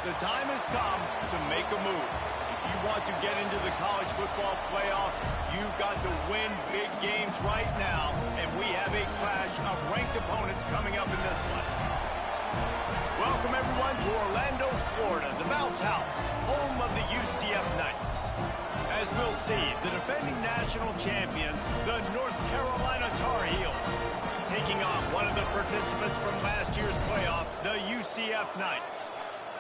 The time has come to make a move. If you want to get into the college football playoff, you've got to win big games right now, and we have a clash of ranked opponents coming up in this one. Welcome, everyone, to Orlando, Florida, the Bounce House, home of the UCF Knights. As we'll see, the defending national champions, the North Carolina Tar Heels, taking on one of the participants from last year's playoff, the UCF Knights.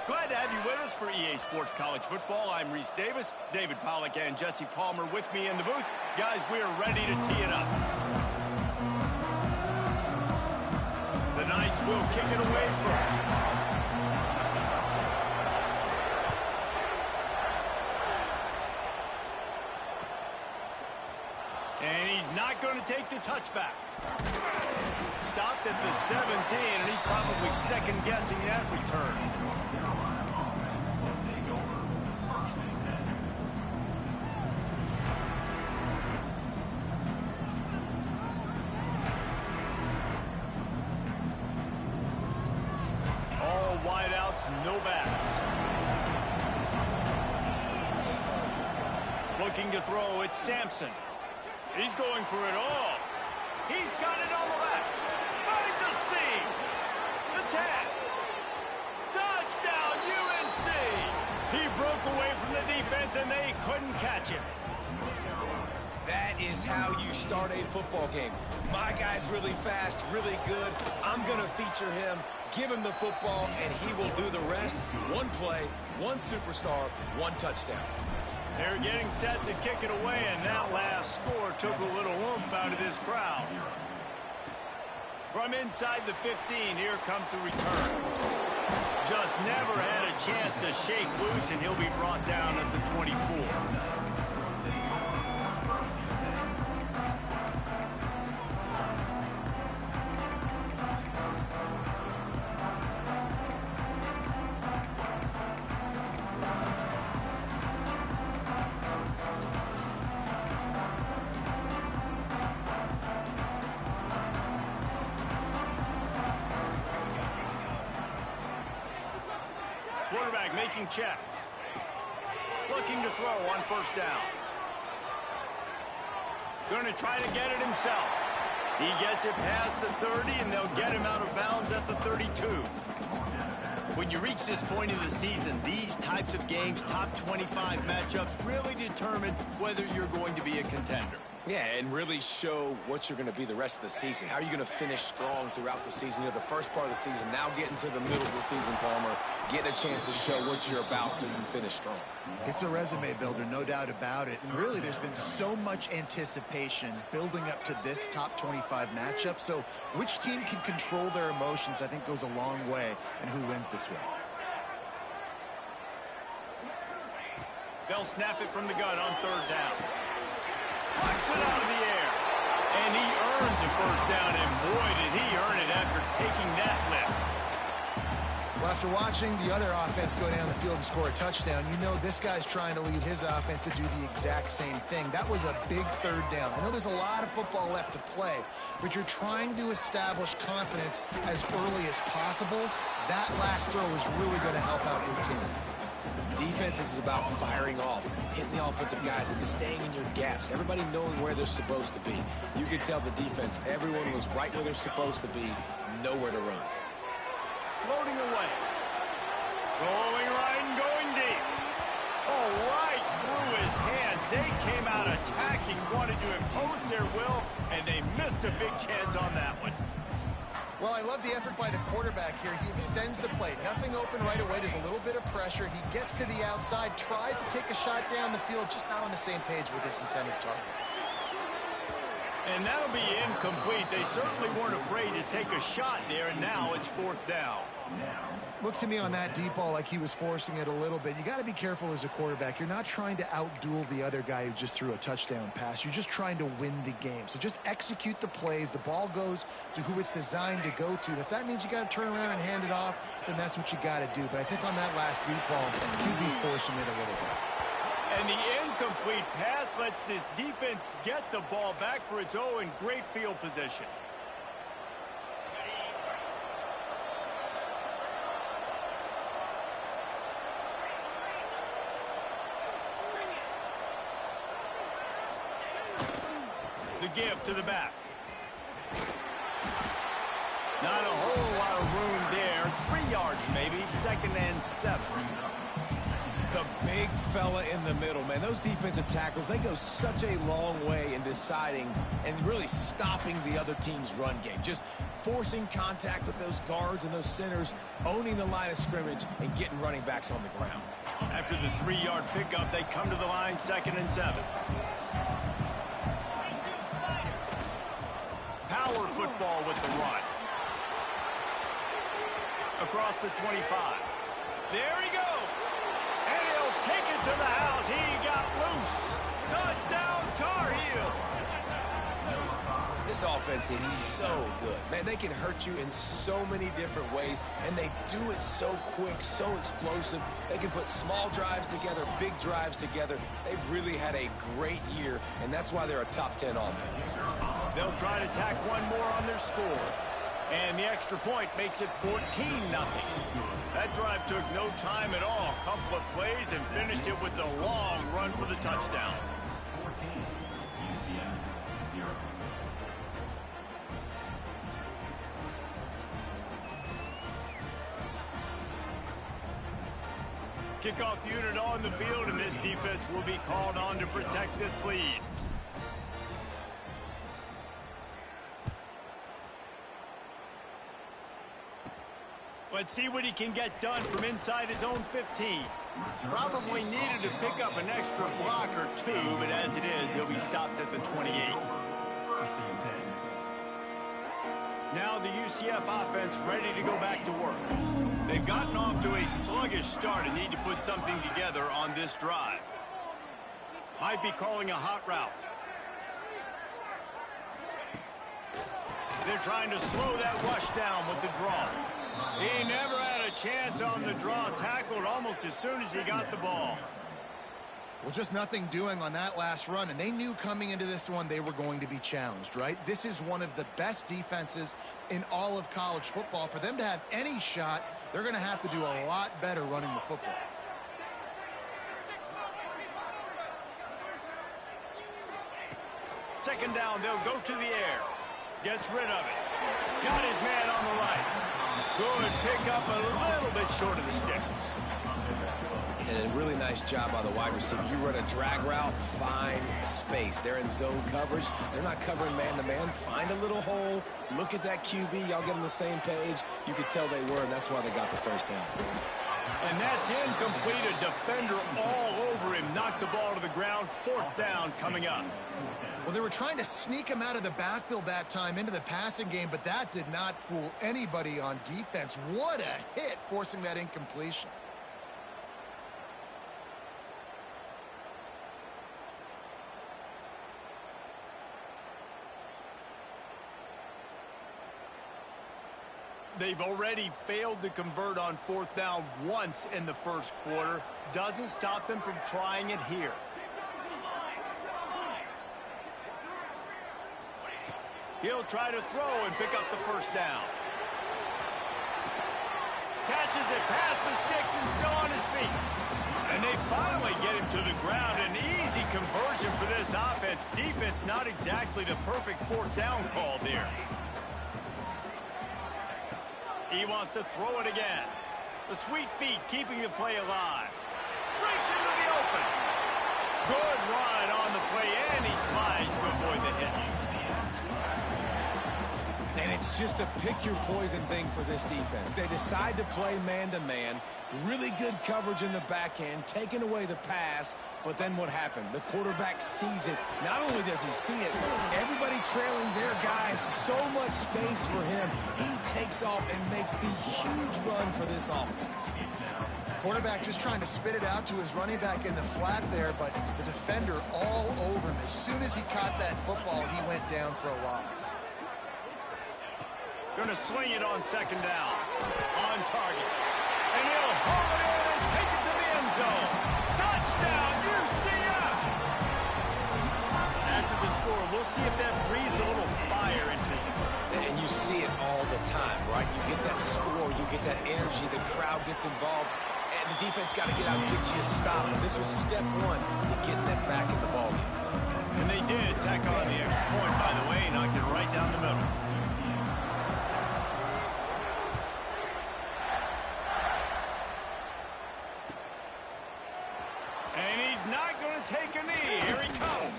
Glad to have you with us for EA Sports College Football. I'm Reese Davis, David Pollack, and Jesse Palmer with me in the booth. Guys, we are ready to tee it up. The Knights will kick it away first. And he's not going to take the touchback. Stopped at the 17, and he's probably second-guessing that return. All wideouts, no backs. Looking to throw, it's Sampson. He's going for it all. He's got it on the left. Finds a seam. The tag. Touchdown, UNC. He broke away from the defense, and they couldn't catch him. That is how you start a football game. My guy's really fast, really good. I'm going to feature him, give him the football, and he will do the rest. One play, one superstar, one touchdown. They're getting set to kick it away, and that last score took a little oomph out of this crowd. From inside the 15, here comes the return. Just never had a chance to shake loose, and he'll be brought down at the 24. Quarterback making checks. Looking to throw on first down. Going to try to get it himself. He gets it past the 30, and they'll get him out of bounds at the 32. When you reach this point in the season, these types of games, top 25 matchups, really determine whether you're going to be a contender. Yeah, and really show what you're going to be the rest of the season. How are you going to finish strong throughout the season? You know, the first part of the season, now getting to the middle of the season, Palmer, getting a chance to show what you're about so you can finish strong. It's a resume builder, no doubt about it. And really, there's been so much anticipation building up to this top 25 matchup. So which team can control their emotions, I think, goes a long way in who wins this way. They'll snap it from the gun on third down. Puts it out of the air. And he earns a first down, and boy, did he earn it after taking that lift. Well, after watching the other offense go down the field and score a touchdown, you know this guy's trying to lead his offense to do the exact same thing. That was a big third down. I know there's a lot of football left to play, but you're trying to establish confidence as early as possible. That last throw is really going to help out your team. Defense is about firing off, hitting the offensive guys, and staying in your gaps. Everybody knowing where they're supposed to be. You could tell the defense, everyone was right where they're supposed to be, nowhere to run. Floating away. Going right and going deep. Oh, right through his hands. They came out attacking, wanted to impose their will, and they missed a big chance on that one. Well, I love the effort by the quarterback here. He extends the play. Nothing open right away. There's a little bit of pressure. He gets to the outside, tries to take a shot down the field, just not on the same page with his intended target. And that'll be incomplete. They certainly weren't afraid to take a shot there, and now it's fourth down. Looked to me on that deep ball like he was forcing it a little bit. You got to be careful as a quarterback. You're not trying to outduel the other guy who just threw a touchdown pass. You're just trying to win the game. So just execute the plays. The ball goes to who it's designed to go to. And if that means you got to turn around and hand it off, then that's what you got to do. But I think on that last deep ball, QB forcing it a little bit. And the incomplete pass lets this defense get the ball back for its own great field position. The give to the back. Not a whole lot of room there. 3 yards maybe. 2nd and 7. The big fella in the middle, man. Those defensive tackles, they go such a long way in deciding and really stopping the other team's run game. Just forcing contact with those guards and those centers, owning the line of scrimmage, and getting running backs on the ground. After the 3-yard pickup, they come to the line, 2nd and 7. Power football with the run. Across the 25. There he goes. And he'll take it to the house. He got loose. Touchdown, Tar Heels. This offense is so good. Man, they can hurt you in so many different ways, and they do it so quick, so explosive. They can put small drives together, big drives together. They've really had a great year, and that's why they're a top 10 offense. They'll try to tack one more on their score. And the extra point makes it 14-0. That drive took no time at all. Couple of plays and finished it with a long run for the touchdown. 14, UCF 0. Kickoff unit on the field, and this defense will be called on to protect this lead. Let's see what he can get done from inside his own 15. Probably needed to pick up an extra block or two, but as it is, he'll be stopped at the 28. Now the UCF offense ready to go back to work. They've gotten off to a sluggish start and need to put something together on this drive. Might be calling a hot route. They're trying to slow that rush down with the draw. He never had a chance on the draw, tackled almost as soon as he got the ball. Well, just nothing doing on that last run, and they knew coming into this one they were going to be challenged, right? This is one of the best defenses in all of college football. For them to have any shot, they're going to have to do a lot better running the football. Second down, they'll go to the air. Gets rid of it. Got his man on the right. Good pickup, a little bit short of the sticks. And a really nice job by the wide receiver. You run a drag route, find space. They're in zone coverage. They're not covering man-to-man. Find a little hole. Look at that QB. Y'all get on the same page. You could tell they were, and that's why they got the first down. And that's incomplete. A defender all over him. Knocked the ball to the ground. 4th down coming up. Well, they were trying to sneak him out of the backfield that time into the passing game, but that did not fool anybody on defense. What a hit, forcing that incompletion. They've already failed to convert on 4th down once in the first quarter. Doesn't stop them from trying it here. He'll try to throw and pick up the first down. Catches it past the sticks and still on his feet. And they finally get him to the ground. An easy conversion for this offense. Defense not exactly the perfect 4th down call there. He wants to throw it again. The sweet feet keeping the play alive. Breaks into the open. Good run on the play, and he slides to avoid the hit. And it's just a pick-your-poison thing for this defense. They decide to play man-to-man. Really good coverage in the back end, taking away the pass. But then what happened? The quarterback sees it. Not only does he see it, everybody trailing their guys, so much space for him. He takes off and makes the huge run for this offense. Quarterback just trying to spit it out to his running back in the flat there, but the defender all over him. As soon as he caught that football, he went down for a loss. Going to swing it on 2nd down. On target. And he'll haul it in and take it to the end zone. Touchdown, UCF! After the score, we'll see if that breathes a little fire into you. And you see it all the time, right? You get that score, you get that energy, the crowd gets involved, and the defense got to get out and get you a stop. But this was step one to getting them back in the ballgame. And they did tack on the extra point, by the way, knocked it right down the middle. And he's not going to take a knee. Here he comes.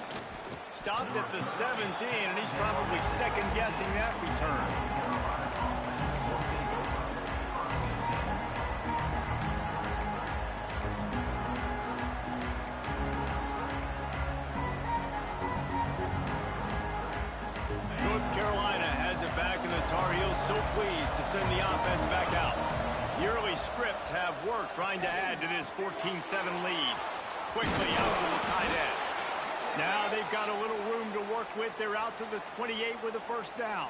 Stopped at the 17, and he's probably second-guessing that return. North Carolina has it back, and the Tar Heels so pleased to send the offense back out. The early scripts have worked trying to add to this 14-7 lead. Quickly out to the tight end. Now they've got a little room to work with. They're out to the 28 with a first down.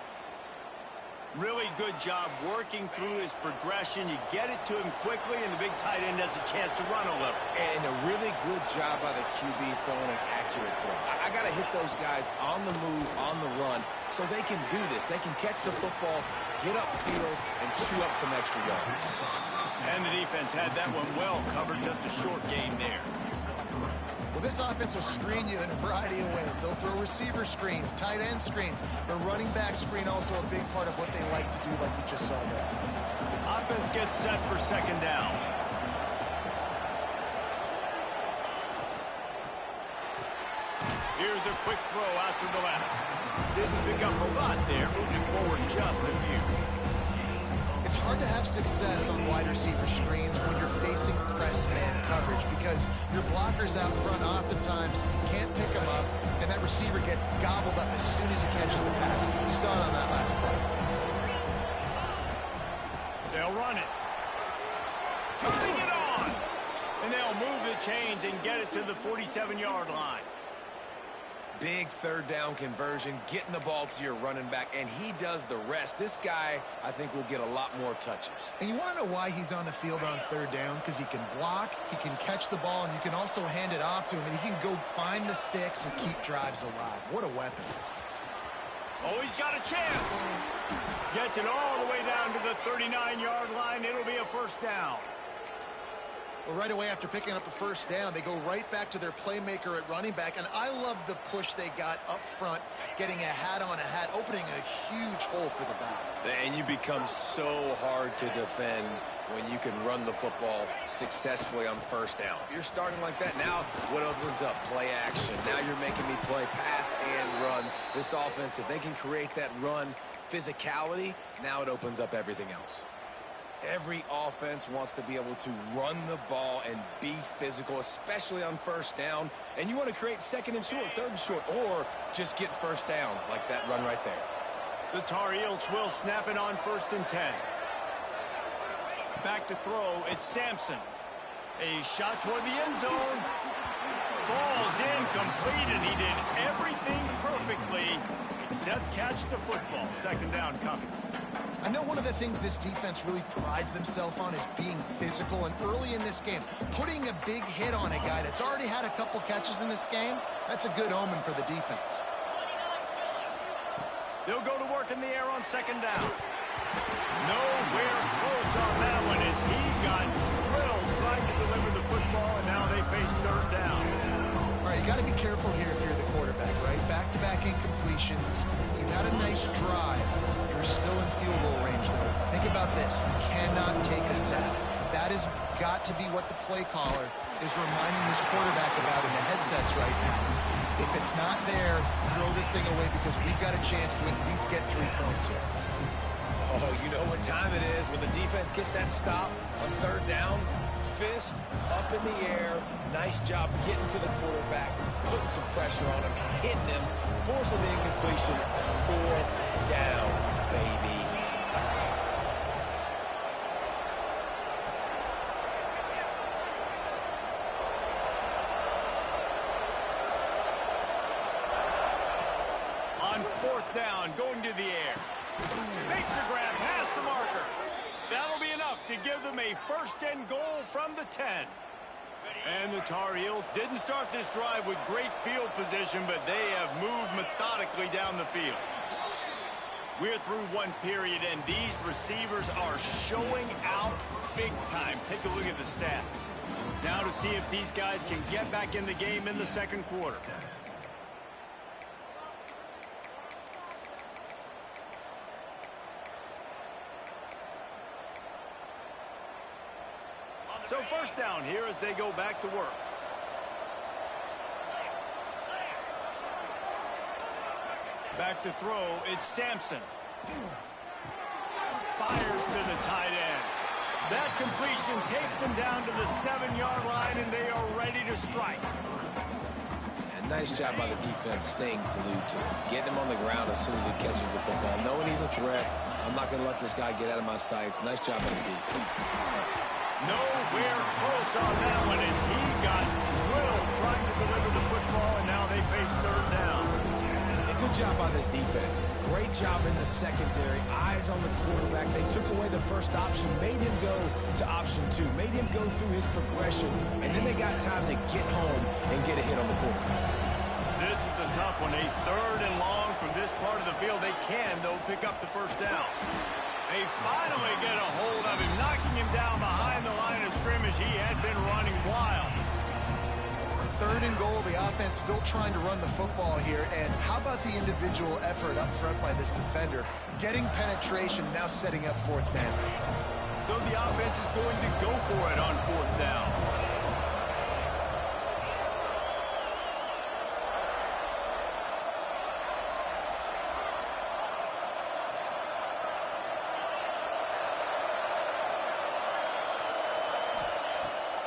Really good job working through his progression. You get it to him quickly, and the big tight end has a chance to run a little. And a really good job by the QB throwing an accurate throw. I got to hit those guys on the move, on the run, so they can do this. They can catch the football, get upfield, and chew up some extra yards. And the defense had that one well covered. Just a short game there. Well, this offense will screen you in a variety of ways. They'll throw receiver screens, tight end screens. The running back screen also a big part of what they like to do, like you just saw there. Offense gets set for second down. Here's a quick throw out to the left. Didn't pick up a lot there, moving forward just a few. It's hard to have success on wide receiver screens when you're facing press man coverage because your blockers out front oftentimes can't pick them up, and that receiver gets gobbled up as soon as he catches the pass. We saw it on that last play. They'll run it. Turning it on. And they'll move the chains and get it to the 47-yard line. Big third down conversion, getting the ball to your running back, and he does the rest. This guy, I think, will get a lot more touches. And you want to know why he's on the field on third down? Because he can block, he can catch the ball, and you can also hand it off to him, and he can go find the sticks and keep drives alive. What a weapon. Oh, he's got a chance. Gets it all the way down to the 39-yard line. It'll be a first down. Well, right away after picking up a first down, they go right back to their playmaker at running back, and I love the push they got up front, getting a hat on a hat, opening a huge hole for the back. And you become so hard to defend when you can run the football successfully on first down. You're starting like that. Now what opens up? Play action. Now you're making me play pass and run. This offense, if they can create that run physicality, now it opens up everything else. Every offense wants to be able to run the ball and be physical, especially on first down. And you want to create second and short, third and short, or just get first downs like that run right there. The Tar Heels will snap it on 1st and 10. Back to throw, it's Sampson. A shot toward the end zone. Falls incomplete, and he did everything perfectly except catch the football. Second down coming. I know one of the things this defense really prides themselves on is being physical, and early in this game, putting a big hit on a guy that's already had a couple catches in this game, that's a good omen for the defense. They'll go to work in the air on second down. Nowhere close on that one as he got drilled trying to deliver the football, and now they face third down. All right, you got to be careful here if you're the quarterback, right? Back-to-back incompletions. You've had a nice drive. You're still in field goal range, though. Think about this. You cannot take a sack. That has got to be what the play caller is reminding his quarterback about in the headsets right now. If it's not there, throw this thing away because we've got a chance to at least get 3 points here. Oh, you know what time it is when the defense gets that stop on third down. Fist up in the air. Nice job getting to the quarterback, putting some pressure on him, hitting him, forcing the incompletion. 4th down, baby. On 4th down, going to the air. Makes a grab past the marker. That'll be enough to give them a 1st and goal from the 10. And the Tar Heels didn't start this drive with great field position, but they have moved methodically down the field. We're through one period, and these receivers are showing out big time. Take a look at the stats. Now to see if these guys can get back in the game in the second quarter. So first down here as they go back to work. Back to throw, it's Sampson. Fires to the tight end. That completion takes them down to the 7-yard line, and they are ready to strike. And nice job by the defense staying glued to him. Getting him on the ground as soon as he catches the football. Knowing he's a threat, I'm not going to let this guy get out of my sights. Nice job by the D. Nowhere close on that one as he got drilled trying to deliver the football, and now they face third down. Good job by this defense. Great job in the secondary. Eyes on the quarterback. They took away the first option, made him go to option 2, made him go through his progression, and then they got time to get home and get a hit on the quarterback. This is a tough one. A third and long from this part of the field. They can, though, pick up the first down. They finally get a hold of him, knocking him down behind the line of scrimmage. He had been running wild. Third and goal, the offense still trying to run the football here. And how about the individual effort up front by this defender? Getting penetration, now setting up fourth down. So the offense is going to go for it on fourth down.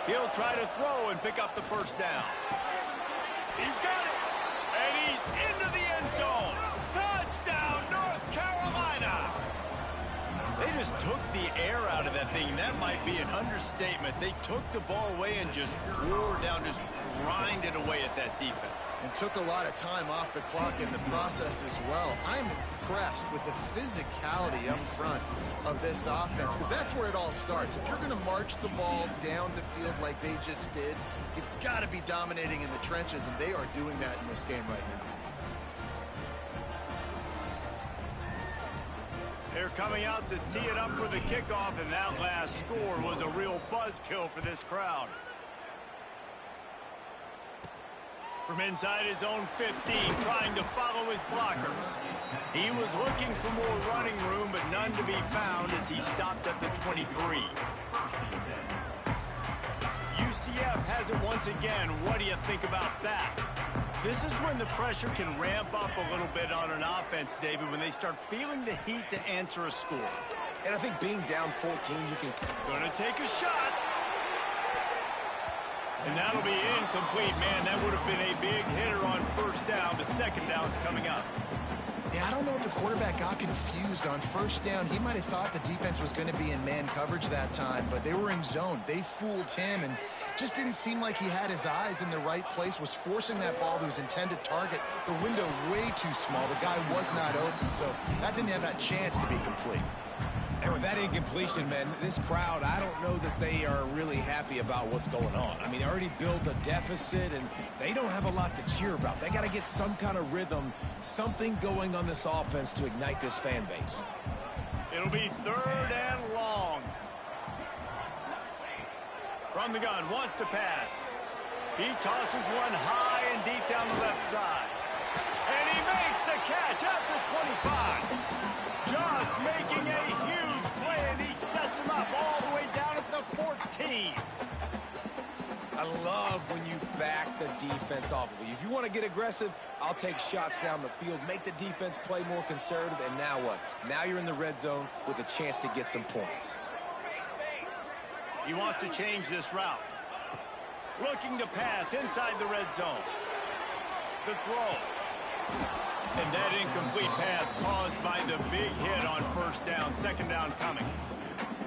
He'll try to throw and pick up the first down. He's got it. And he's into the end zone. Touchdown, North Carolina. They just took the air out of that thing. That might be an understatement. They took the ball away and just wore down, just grinded away at that defense. And took a lot of time off the clock in the process as well. I'm impressed with the physicality up front of this offense, because that's where it all starts. If you're going to march the ball down the field like they just did, you've got to be dominating in the trenches, and they are doing that in this game right now. They're coming out to tee it up for the kickoff, and that last score was a real buzzkill for this crowd. From inside his own 15, trying to follow his blockers. He was looking for more running room, but none to be found as he stopped at the 23. UCF has it once again. What do you think about that? This is when the pressure can ramp up a little bit on an offense, David, when they start feeling the heat to answer a score. And I think being down 14, you can... Gonna take a shot. And that'll be incomplete. Man, that would have been a big hitter on first down, but second down's coming up. Yeah, I don't know if the quarterback got confused on first down. He might have thought the defense was going to be in man coverage that time, but they were in zone. They fooled him, and just didn't seem like he had his eyes in the right place, was forcing that ball to his intended target. The window way too small. The guy was not open, so that didn't have that chance to be complete. And with that incompletion, man, this crowd, I don't know that they are really happy about what's going on. I mean, they already built a deficit, and they don't have a lot to cheer about. They got to get some kind of rhythm, something going on this offense to ignite this fan base. It'll be third and long. From the gun, wants to pass. He tosses one high and deep down the left side. And he makes the catch at the 25. Just making a huge play, and he sets him up all the way down at the 14. I love when you back the defense off of you. If you want to get aggressive, I'll take shots down the field, make the defense play more conservative, and now what? Now you're in the red zone with a chance to get some points. He wants to change this route. Looking to pass inside the red zone. The throw. And that incomplete pass caused by the big hit on first down. Second down coming.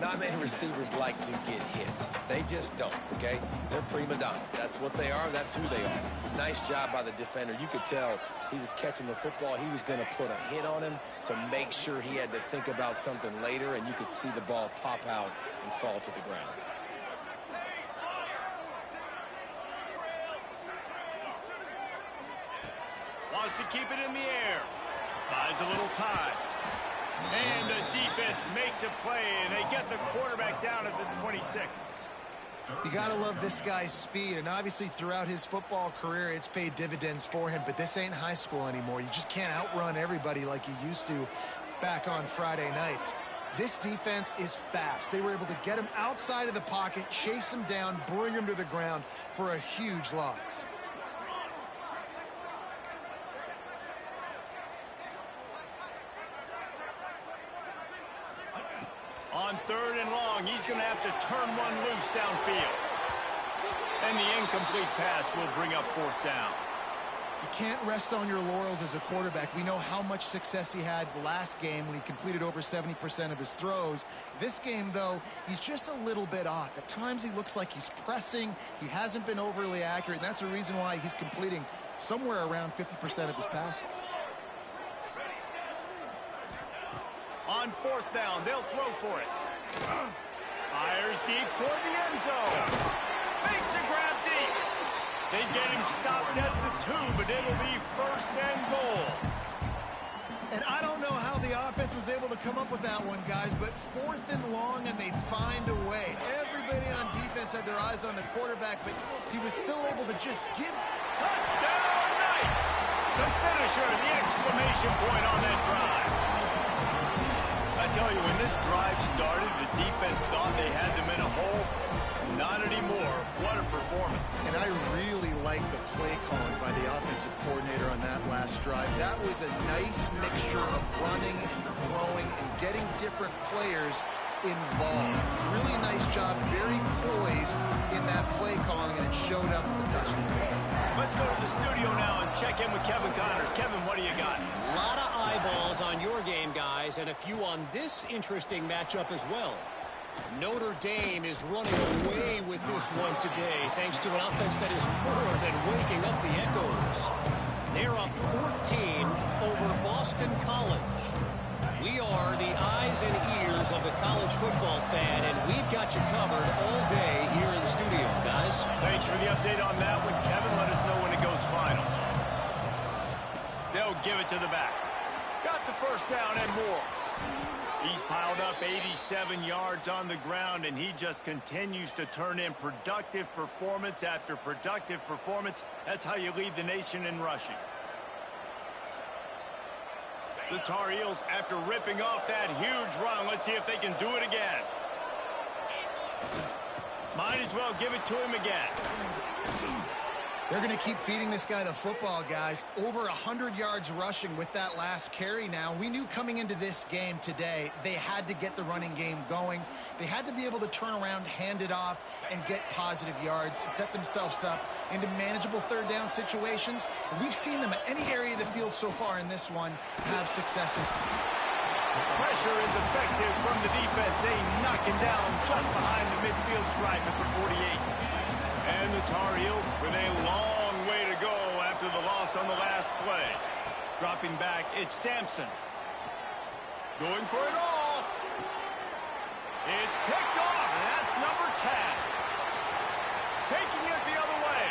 Not many receivers like to get hit. They just don't, okay? They're prima donnas. That's what they are. That's who they are. Nice job by the defender. You could tell he was catching the football. He was going to put a hit on him to make sure he had to think about something later, and you could see the ball pop out and fall to the ground. Wants to keep it in the air. Buys a little time. And the defense makes a play, and they get the quarterback down at the 26. You got to love this guy's speed, and obviously throughout his football career, it's paid dividends for him, but this ain't high school anymore. You just can't outrun everybody like you used to back on Friday nights. This defense is fast. They were able to get him outside of the pocket, chase him down, bring him to the ground for a huge loss. On 3rd and long, he's going to have to turn one loose downfield. And the incomplete pass will bring up 4th down. You can't rest on your laurels as a quarterback. We know how much success he had last game when he completed over 70% of his throws. This game, though, he's just a little bit off. At times he looks like he's pressing. He hasn't been overly accurate, and that's the reason why he's completing somewhere around 50% of his passes. On 4th down, they'll throw for it. Fires deep for the end zone. Makes a grab deep. They get him stopped at the 2, but it'll be 1st and goal. And I don't know how the offense was able to come up with that one, guys, but 4th and long, and they find a way. Everybody on defense had their eyes on the quarterback, but he was still able to just give. Touchdown, Knights! The finisher, the exclamation point on that drive. I tell you, when this drive started, the defense thought they had them in a hole. Not anymore. What a performance. And I really like the play calling by the offensive coordinator on that last drive. That was a nice mixture of running and throwing and getting different players involved. Really nice job, very poised in that play calling, and it showed up with the touchdown. Let's go to the studio now and check in with Kevin Connors. Kevin, what do you got? A lot of eyeballs on your game, guys, and a few on this interesting matchup as well. Notre Dame is running away with this one today, thanks to an offense that is more than waking up the echoes. They're up 14 over Boston College. We are the eyes and ears of the college football fan, and we've got you covered all day here in studio, guys. Thanks for the update on that one, Kevin. Let us know when it goes final. They'll give it to the back. Got the 1st down and more. He's piled up 87 yards on the ground, and he just continues to turn in productive performance after productive performance. That's how you lead the nation in rushing. The Tar Heels, after ripping off that huge run, let's see if they can do it again. Might as well give it to him again. They're going to keep feeding this guy the football, guys. Over 100 yards rushing with that last carry now. We knew coming into this game today, they had to get the running game going. They had to be able to turn around, hand it off, and get positive yards and set themselves up into manageable 3rd down situations. And we've seen them at any area of the field so far in this one have success. Pressure is effective from the defense. They knock him down just behind the midfield stripe at the 48. And the Tar Heels with a long way to go after the loss on the last play. Dropping back, it's Sampson. Going for it all. It's picked off, and that's number 10. Taking it the other way.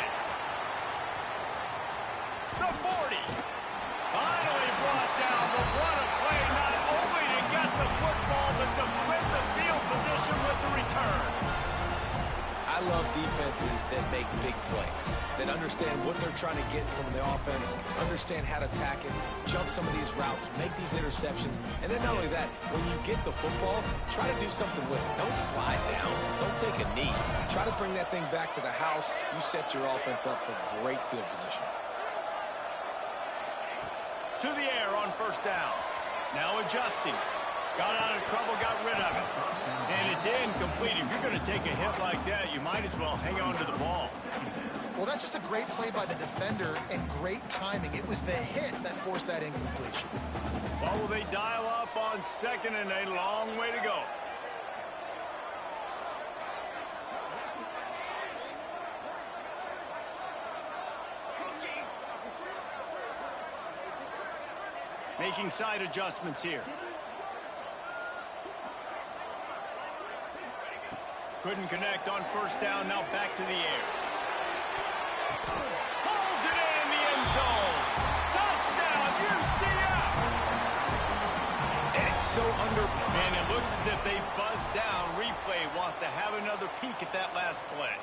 The 40. Finally brought down, but what a play, not only to get the football, but to win the field position with the return. I love defenses that make big plays, that understand what they're trying to get from the offense, understand how to attack it, jump some of these routes, make these interceptions, and then not only that, when you get the football, try to do something with it. Don't slide down. Don't take a knee. Try to bring that thing back to the house. You set your offense up for great field position. To the air on 1st down. Now adjusting. Got out of trouble, got rid of it. And it's incomplete. If you're going to take a hit like that, you might as well hang on to the ball. Well, that's just a great play by the defender and great timing. It was the hit that forced that incompletion. Well, will they dial up on 2nd and a long way to go? Making side adjustments here. Couldn't connect on 1st down, now back to the air. Pulls it in the end zone. Touchdown, UCF! And it's so under... And it looks as if they buzzed down. Replay wants to have another peek at that last play.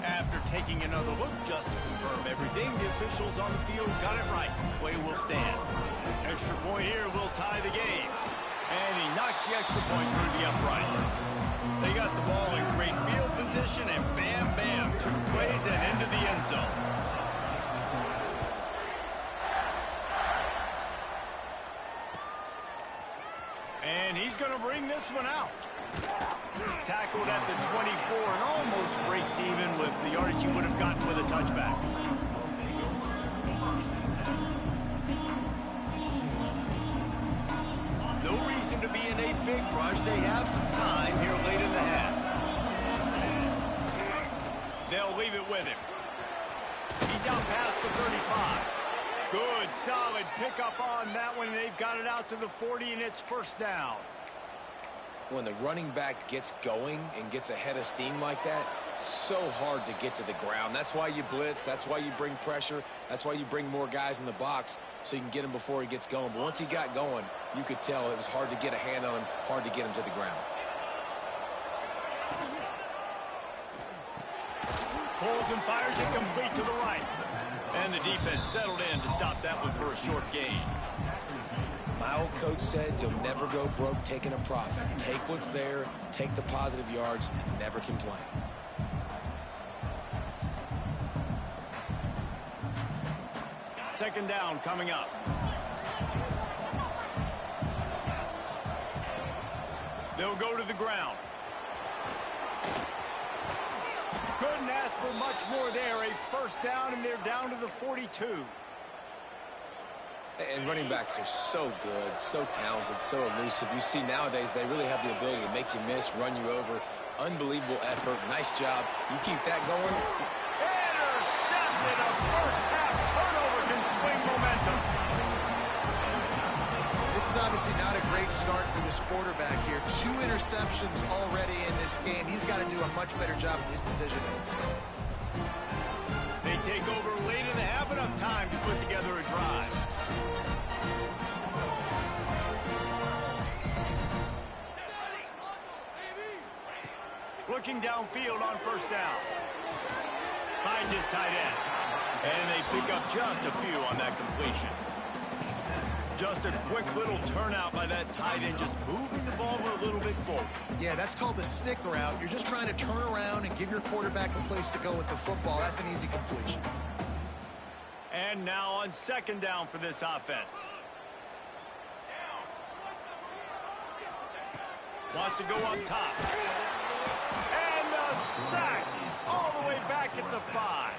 After taking another look just to confirm everything. The officials on the field got it right. Play will stand. Extra point here will tie the game. And he knocks the extra point through the uprights. They got the ball in great field position, and bam, bam, 2 plays and into the end zone. And he's going to bring this one out. Tackled at the 24 and almost breaks even with the yardage he would have gotten with a touchback. No reason to be in a big rush. They have some time here late in the half. They'll leave it with him. He's out past the 35. Good, solid pickup on that one. They've got it out to the 40, and it's first down. When the running back gets going and gets ahead of steam like that, so hard to get to the ground. That's why you blitz. That's why you bring pressure. That's why you bring more guys in the box so you can get him before he gets going. But once he got going, you could tell it was hard to get a hand on him, hard to get him to the ground. Pulls and fires it complete to the right. And the defense settled in to stop that one for a short gain. My old coach said you'll never go broke taking a profit. Take what's there, take the positive yards, and never complain. Second down coming up. They'll go to the ground. Couldn't ask for much more there. A first down, and they're down to the 42. And running backs are so good, so talented, so elusive. You see nowadays they really have the ability to make you miss, run you over. Unbelievable effort. Nice job. You keep that going. Intercepted. A first half turnover can swing momentum. This is obviously not a great start for this quarterback here. 2 interceptions already in this game. He's got to do a much better job with his decision. They take over late in the half, enough time to put together a drive. Looking downfield on first down. Finds his tight end. And they pick up just a few on that completion. Just a quick little turnout by that tight end, just moving the ball a little bit forward. Yeah, that's called the stick route. You're just trying to turn around and give your quarterback a place to go with the football. That's an easy completion. And now on second down for this offense. Wants to go up top. And a sack all the way back at the 5.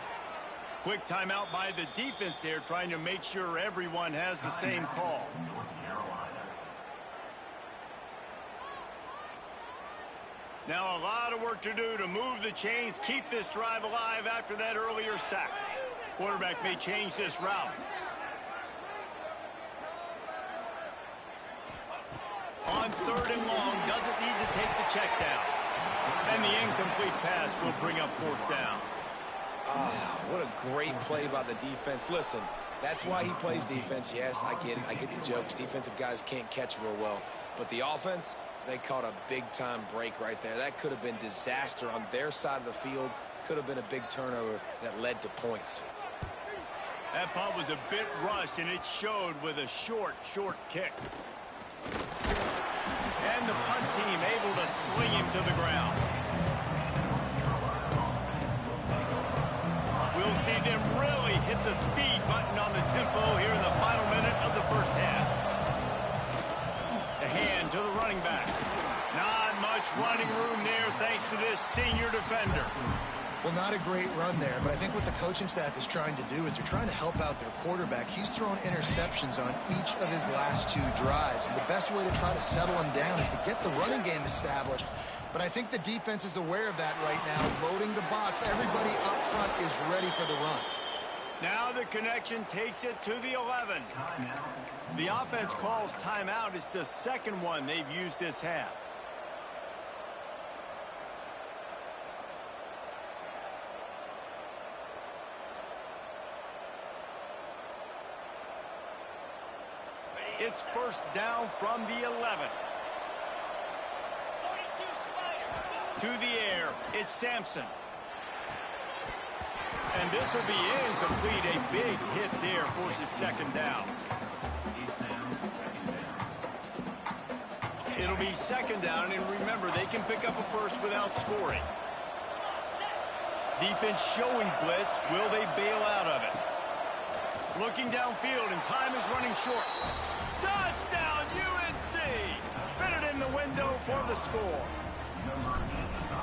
Quick timeout by the defense there, trying to make sure everyone has the same call. Now a lot of work to do to move the chains, keep this drive alive after that earlier sack. Quarterback may change this route. On third and long, doesn't need to take the check down. And the incomplete pass will bring up fourth down. What a great play by the defense. Listen, that's why he plays defense. Yes, I get it. I get the jokes. Defensive guys can't catch real well. But the offense, they caught a big-time break right there. That could have been disaster on their side of the field. Could have been a big turnover that led to points. That punt was a bit rushed, and it showed with a short kick. And the punt team able to sling him to the ground. We'll see them really hit the speed button on the tempo here in the final minute of the first half. The hand to the running back. Not much running room there thanks to this senior defender. Well, not a great run there, but I think what the coaching staff is trying to do is they're trying to help out their quarterback. He's thrown interceptions on each of his last 2 drives. And the best way to try to settle him down is to get the running game established. But I think the defense is aware of that right now, loading the box. Everybody up front is ready for the run. Now the connection takes it to the 11. The offense calls timeout. It's the second one they've used this half. It's first down from the 11. To the air, it's Sampson. And this will be incomplete. A big hit there forces second down. It'll be second down, and remember, they can pick up a first without scoring. Defense showing blitz. Will they bail out of it? Looking downfield, and time is running short. Touchdown, UNC! Fitted in the window for the score.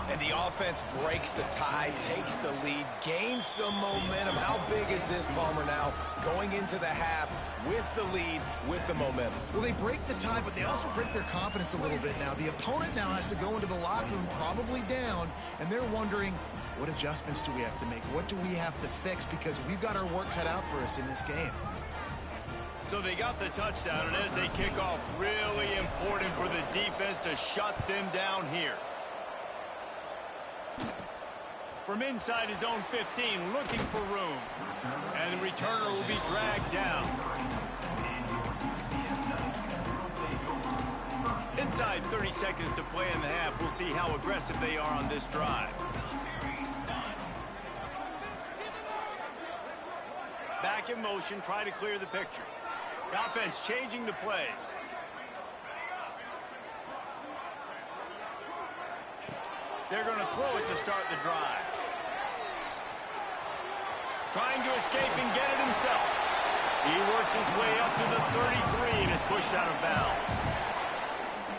And the offense breaks the tie, takes the lead, gains some momentum. How big is this, Palmer, now? Going into the half with the lead, with the momentum. Well, they break the tie, but they also break their confidence a little bit now. The opponent now has to go into the locker room probably down, and they're wondering, what adjustments do we have to make? What do we have to fix? Because we've got our work cut out for us in this game. So they got the touchdown, and as they kick off, really important for the defense to shut them down here. From inside his own 15, looking for room. And the returner will be dragged down. Inside 30 seconds to play in the half. We'll see how aggressive they are on this drive. Back in motion, try to clear the picture. The offense changing the play. They're going to throw it to start the drive. Trying to escape and get it himself. He works his way up to the 33 and is pushed out of bounds.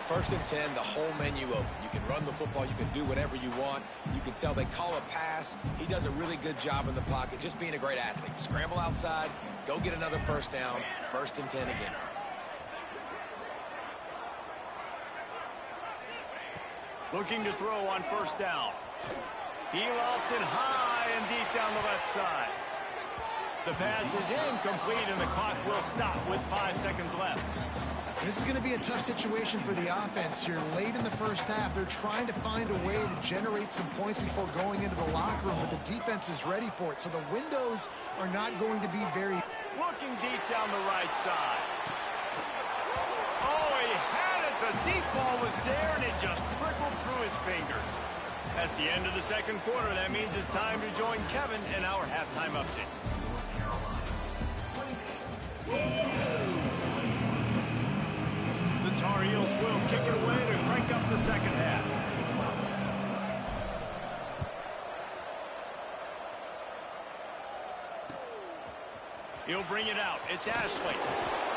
1st and 10, the whole menu open. You can run the football. You can do whatever you want. You can tell they call a pass. He does a really good job in the pocket, just being a great athlete. Scramble outside, go get another first down. 1st and 10 again. Looking to throw on first down. He lofts it high and deep down the left side. The pass is incomplete, and the clock will stop with 5 seconds left. This is going to be a tough situation for the offense here. Late in the first half, they're trying to find a way to generate some points before going into the locker room, but the defense is ready for it. So the windows are not going to be very... Looking deep down the right side. Oh, he had it. The deep ball was there, and it just trickled through his fingers. That's the end of the second quarter. That means it's time to join Kevin in our halftime update. The Tar Heels will kick it away to crank up the second half. He'll bring it out. It's Ashley.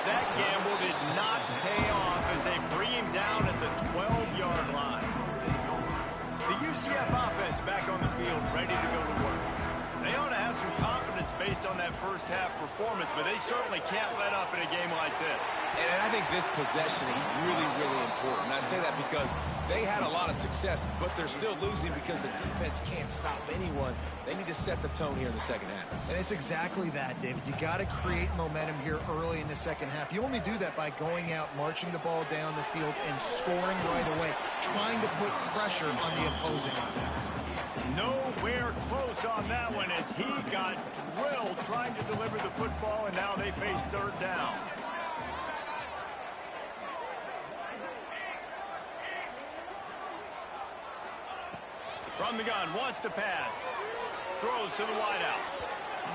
That gamble did not pay off as they bring him down at the 12-yard line. The UCF offense back on the field, ready to go to work. They ought to have some confidence based on that first half performance, but they certainly can't let up in a game like this. And I think this possession is really, really important. I say that because they had a lot of success, but they're still losing because the defense can't stop anyone. They need to set the tone here in the second half. And it's exactly that, David. You got to create momentum here early in the second half. You only do that by going out, marching the ball down the field, and scoring right away, trying to put pressure on the opposing offense. Nowhere close on that one as he got drilled trying to deliver the football, and now they face third down. From the gun, wants to pass. Throws to the wideout.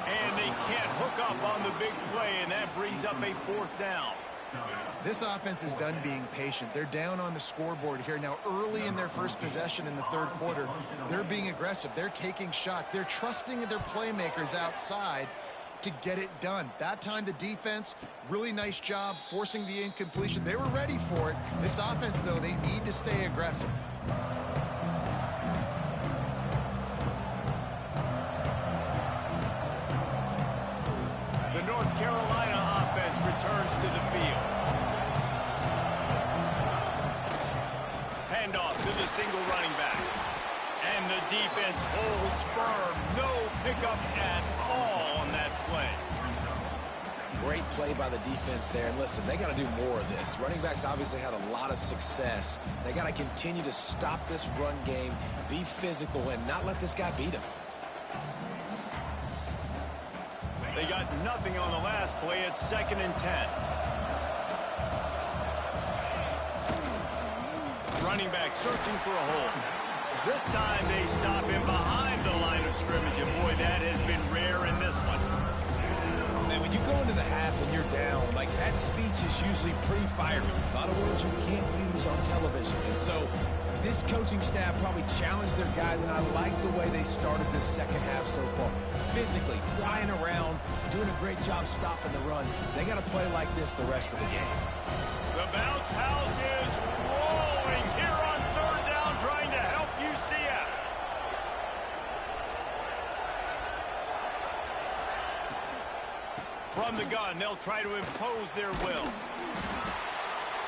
And they can't hook up on the big play, and that brings up a fourth down. This offense is done being patient. They're down on the scoreboard here. Now, early in their first possession in the third quarter, they're being aggressive. They're taking shots. They're trusting their playmakers outside to get it done. That time, the defense, really nice job forcing the incompletion. They were ready for it. This offense, though, they need to stay aggressive. The North Carolina offense returns to the field. Handoff to the single running back. And the defense holds firm. No pickup at all on that play. Great play by the defense there. And listen, they got to do more of this. Running backs obviously had a lot of success. They got to continue to stop this run game, be physical, and not let this guy beat them. They got nothing on the last play. It's 2nd and 10. Running back searching for a hole. This time they stop him behind the line of scrimmage, and boy, that has been rare in this one. And when you go into the half and you're down, like that speech is usually pretty fiery. A lot of words you can't use on television. And so this coaching staff probably challenged their guys, and I like the way they started this second half so far. Physically, flying around, doing a great job stopping the run. They got to play like this the rest of the game. The bounce house is rolling here on third down, trying to help UCF. From the gun, they'll try to impose their will.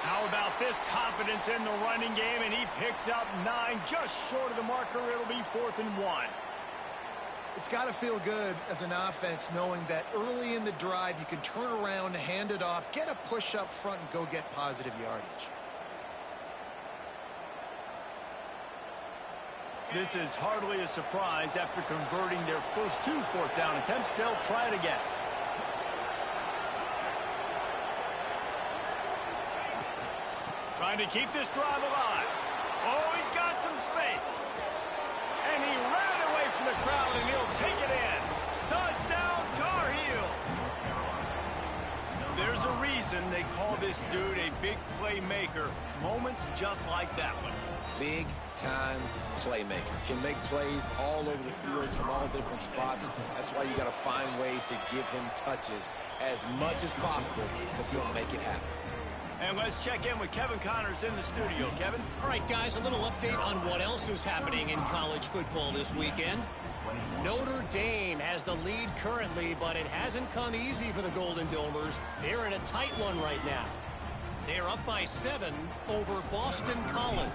How about this confidence in the running game, and he picks up 9, just short of the marker. It'll be 4th and 1. It's got to feel good as an offense knowing that early in the drive you can turn around, hand it off, get a push up front, and go get positive yardage. This is hardly a surprise. After converting their first 2 fourth down attempts, they'll try it again. Trying to keep this drive alive. Oh, he's got some space. And he ran away from the crowd, and he'll take it in. Touchdown, Tar Heel. There's a reason they call this dude a big playmaker. Moments just like that one. Big-time playmaker. Can make plays all over the field from all different spots. That's why you got to find ways to give him touches as much as possible, because he'll make it happen. And let's check in with Kevin Connors in the studio. Kevin? All right, guys, a little update on what else is happening in college football this weekend. Notre Dame has the lead currently, but it hasn't come easy for the Golden Domers. They're in a tight one right now. They're up by 7 over Boston College.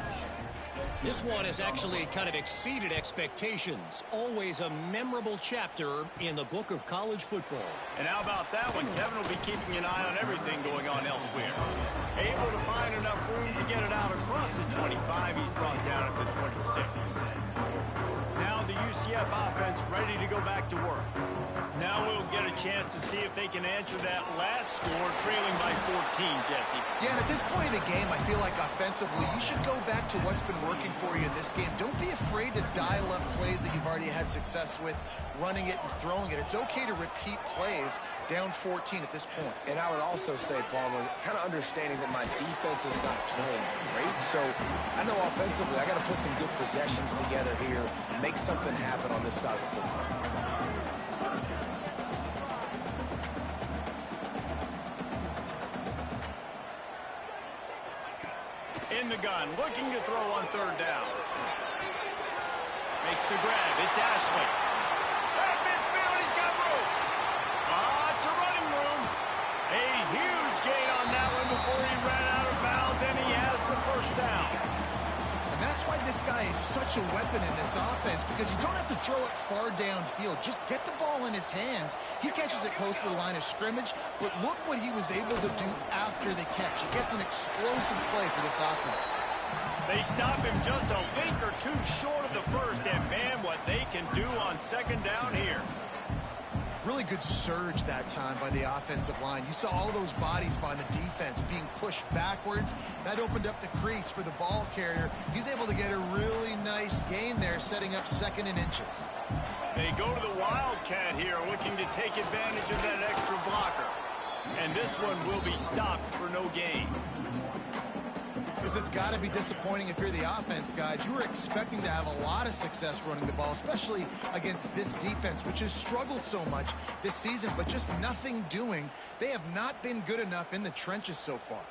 This one has actually kind of exceeded expectations. Always a memorable chapter in the book of college football. And how about that one? Kevin will be keeping an eye on everything going on elsewhere. Able to find enough room to get it out across the 25. He's brought down at the 26. Now the UCF offense ready to go back to work. Now we'll get a chance to see if they can answer that last score, trailing by 14, Jesse. Yeah, and at this point in the game, I feel like offensively, you should go back to what's been working for you in this game. Don't be afraid to dial up plays that you've already had success with, running it and throwing it. It's okay to repeat plays down 14 at this point. And I would also say, Palmer, kind of understanding that my defense is not playing great. So I know offensively, I got to put some good possessions together here, make something happen on this side of the football. In the gun, looking to throw on third down. Makes the grab. It's Ashley. At midfield, he's got room. It's a running room. A huge gain on that one before he ran out of bounds, and he has the first down. And that's why this guy is such a weapon in this offense, because you don't have to throw it far downfield. Just get the ball in his hands. He catches it close to the line of scrimmage, but look what he was able to do after the catch. He gets an explosive play for this offense. They stop him just a link or two short of the first, and man, what they can do on second down here. Really good surge that time by the offensive line. You saw all those bodies by the defense being pushed backwards. That opened up the crease for the ball carrier. He's able to get a really nice gain there, setting up 2nd and inches. They go to the Wildcat here, looking to take advantage of that extra blocker. And this one will be stopped for no gain. This has got to be disappointing if you're the offense, guys. You were expecting to have a lot of success running the ball, especially against this defense, which has struggled so much this season, but just nothing doing. They have not been good enough in the trenches so far.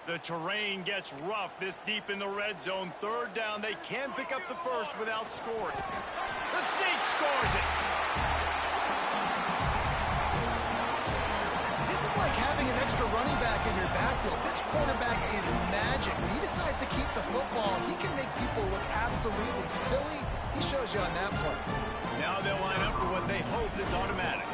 The terrain gets rough this deep in the red zone. Third down, they can pick up the first without scoring. The Snake scores it. This is like having an extra running back in your backfield. This quarterback is magic. When he decides to keep the football, he can make people look absolutely silly. He shows you on that play. Now they'll line up for what they hope is automatic.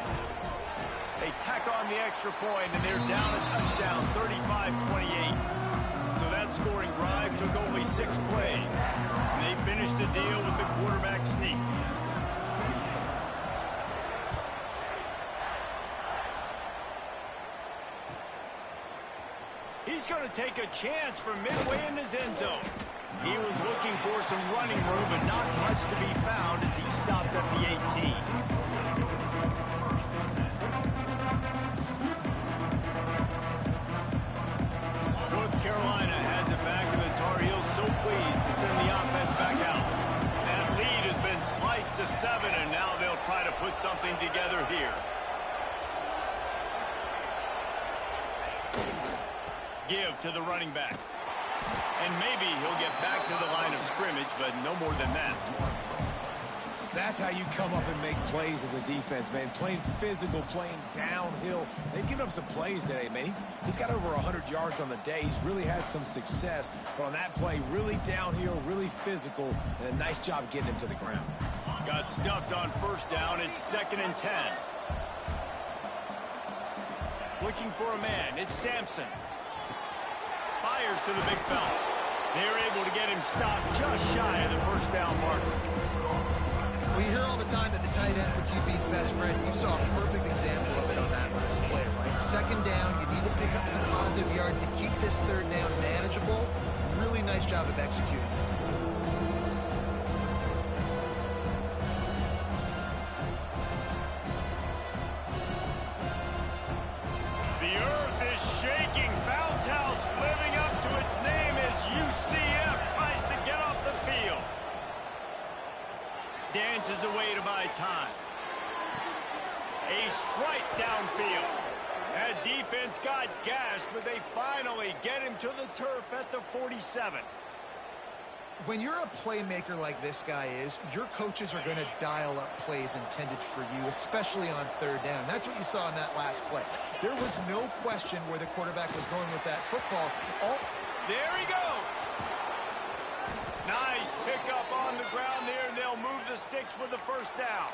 They tack on the extra point, and they're down a touchdown, 35-28. So that scoring drive took only 6 plays. And they finished the deal with the quarterback sneak. He's going to take a chance from midway in his end zone. He was looking for some running room, but not much to be found as he stopped at the 18. North Carolina has it back, and the Tar Heels so pleased to send the offense back out. That lead has been sliced to 7, and now they'll try to put something together here. Give to the running back. And maybe he'll get back to the line of scrimmage, but no more than that. That's how you come up and make plays as a defense, man. Playing physical, playing downhill. They've given up some plays today, man. He's got over 100 yards on the day. He's really had some success. But on that play, really downhill, really physical, and a nice job getting him to the ground. Got stuffed on first down. It's 2nd and 10. Looking for a man. It's Sampson. Fires to the big fella. They're able to get him stopped just shy of the first down marker. Well, you hear all the time that the tight end's the QB's best friend. You saw a perfect example of it on that last play, right? 2nd down, you need to pick up some positive yards to keep this 3rd down manageable. Really nice job of executing. The earth is shaking. Bounce House living up to its name as UCF tries to get off the field. Dances away to buy time. A strike downfield. That defense got gassed, but they finally get him to the turf at the 47. When you're a playmaker like this guy is, your coaches are going to dial up plays intended for you, especially on 3rd down. That's what you saw in that last play. There was no question where the quarterback was going with that football. There he goes. Nice pickup on the ground there, and they'll move the sticks with the 1st down.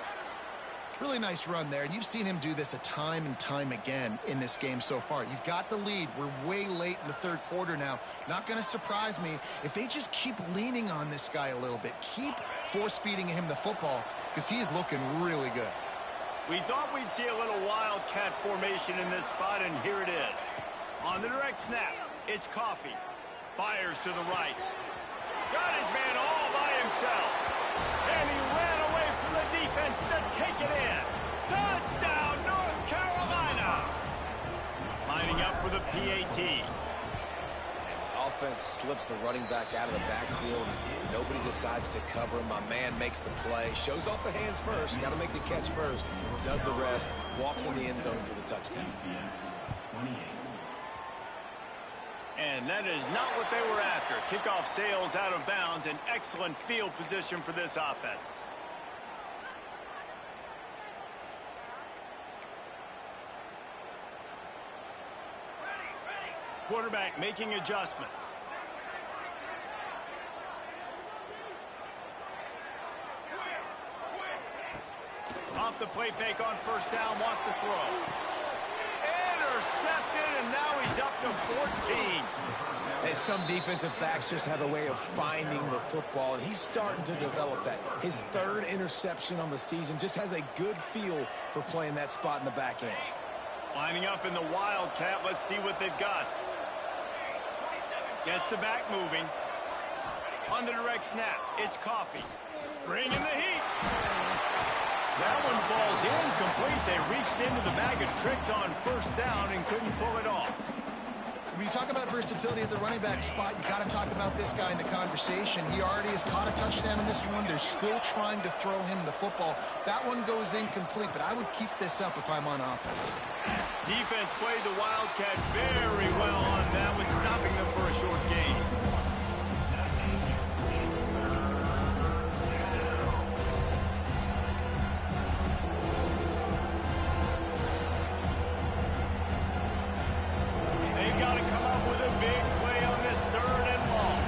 Really nice run there, and you've seen him do this a time and time again in this game so far. You've got the lead. We're way late in the 3rd quarter now. Not going to surprise me if they just keep leaning on this guy a little bit. Keep force-feeding him the football because he is looking really good. We thought we'd see a little wildcat formation in this spot, and here it is. On the direct snap, it's Coffee. Fires to the right. Got his man all by himself. And he ran away from the defense to take it in. Touchdown, North Carolina. Lining up for the PAT. And the offense slips the running back out of the backfield. Nobody decides to cover him. My man makes the play. Shows off the hands first. Got to make the catch first. Does the rest. Walks in the end zone for the touchdown. And that is not what they were after. Kickoff sails out of bounds. An excellent field position for this offense. Quarterback making adjustments. Off the play fake on 1st down, wants to throw. Intercepted, and now he's up to 14. And some defensive backs just have a way of finding the football, and he's starting to develop that. His 3rd interception on the season, just has a good feel for playing that spot in the back end. Lining up in the Wildcat, let's see what they've got. Gets the back moving. On the direct snap, it's Coffee. Bringing the heat. That one falls incomplete. They reached into the bag of tricks on 1st down and couldn't pull it off. When you talk about versatility at the running back spot, you got to talk about this guy in the conversation. He already has caught a touchdown in this one. They're still trying to throw him the football. That one goes incomplete, but I would keep this up if I'm on offense. Defense played the Wildcat very well on that one, stopping them for a short gain. They've got to come up with a big play on this 3rd and long.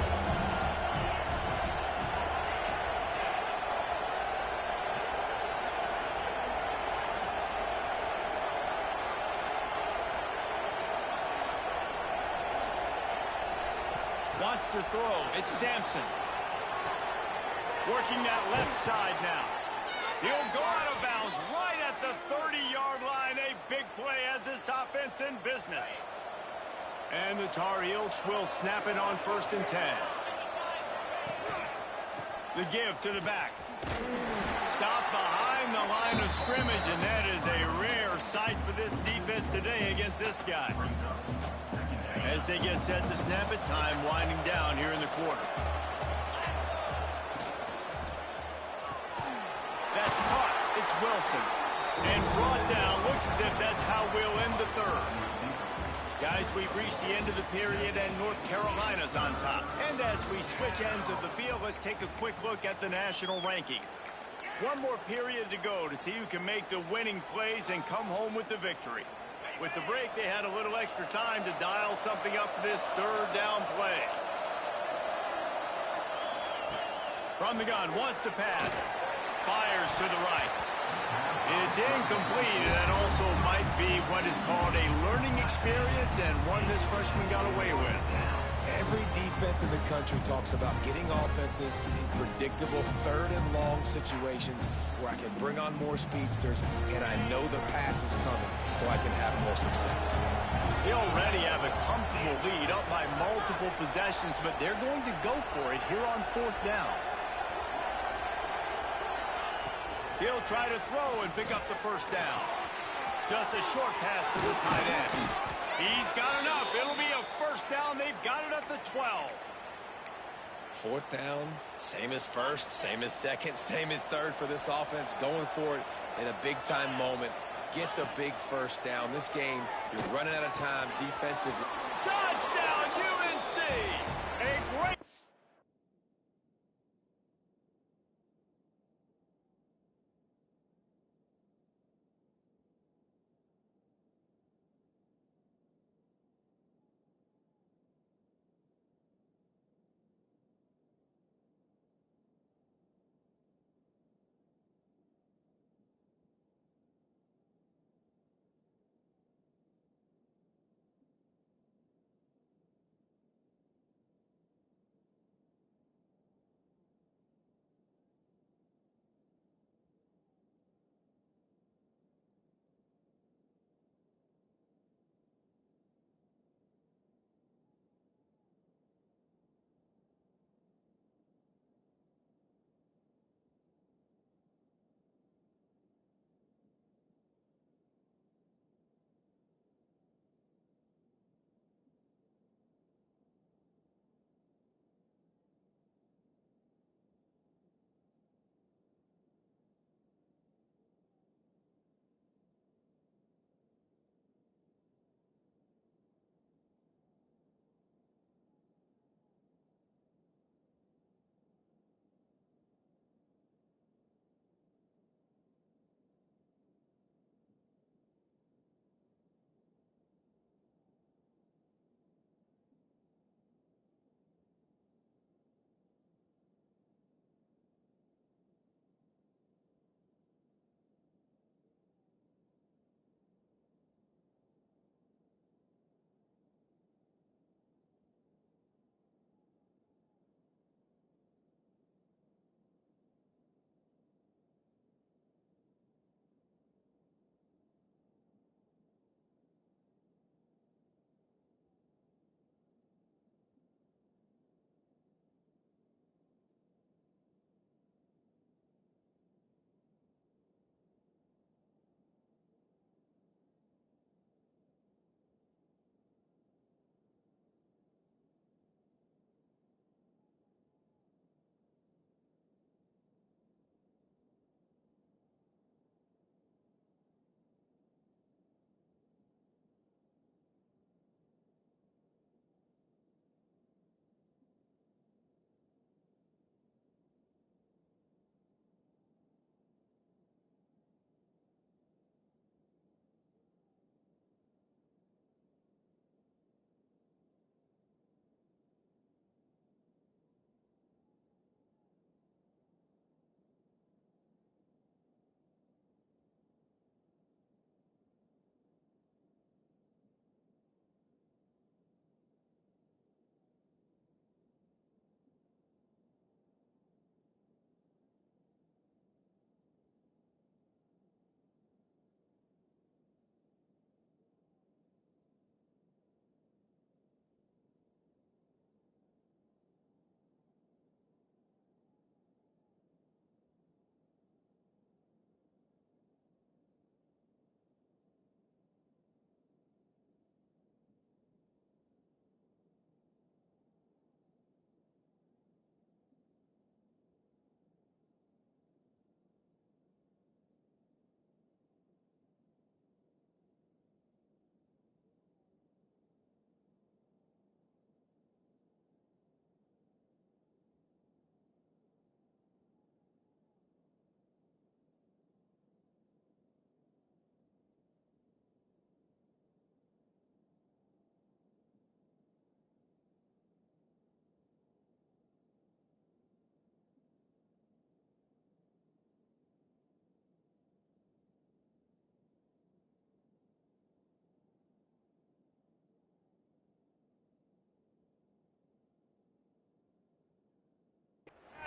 Wants to throw. It's Sampson. Working that left side now. He'll go out of bounds right at the 30-yard line. A big play as this offense in business. And the Tar Heels will snap it on 1st and 10. The give to the back. Stop behind the line of scrimmage, and that is a rare sight for this defense today against this guy. As they get set to snap it, time winding down here in the quarter. That's caught. It's Wilson. And brought down. Looks as if that's how we'll end the third. Guys, we've reached the end of the period, and North Carolina's on top. And as we switch ends of the field, let's take a quick look at the national rankings. One more period to go to see who can make the winning plays and come home with the victory. With the break, they had a little extra time to dial something up for this 3rd down play. From the gun, wants to pass. Fires to the right. It's incomplete, and that also might be what is called a learning experience, and one this freshman got away with. Every defense in the country talks about getting offenses in predictable 3rd and long situations where I can bring on more speedsters, and I know the pass is coming, so I can have more success. They already have a comfortable lead up by multiple possessions, but they're going to go for it here on 4th down. He'll try to throw and pick up the 1st down. Just a short pass to the tight end. He's got enough. It'll be a 1st down. They've got it at the 12. 4th down, same as 1st, same as 2nd, same as 3rd for this offense. Going for it in a big-time moment. Get the big 1st down. This game, you're running out of time defensively. Touchdown, UNC! A great...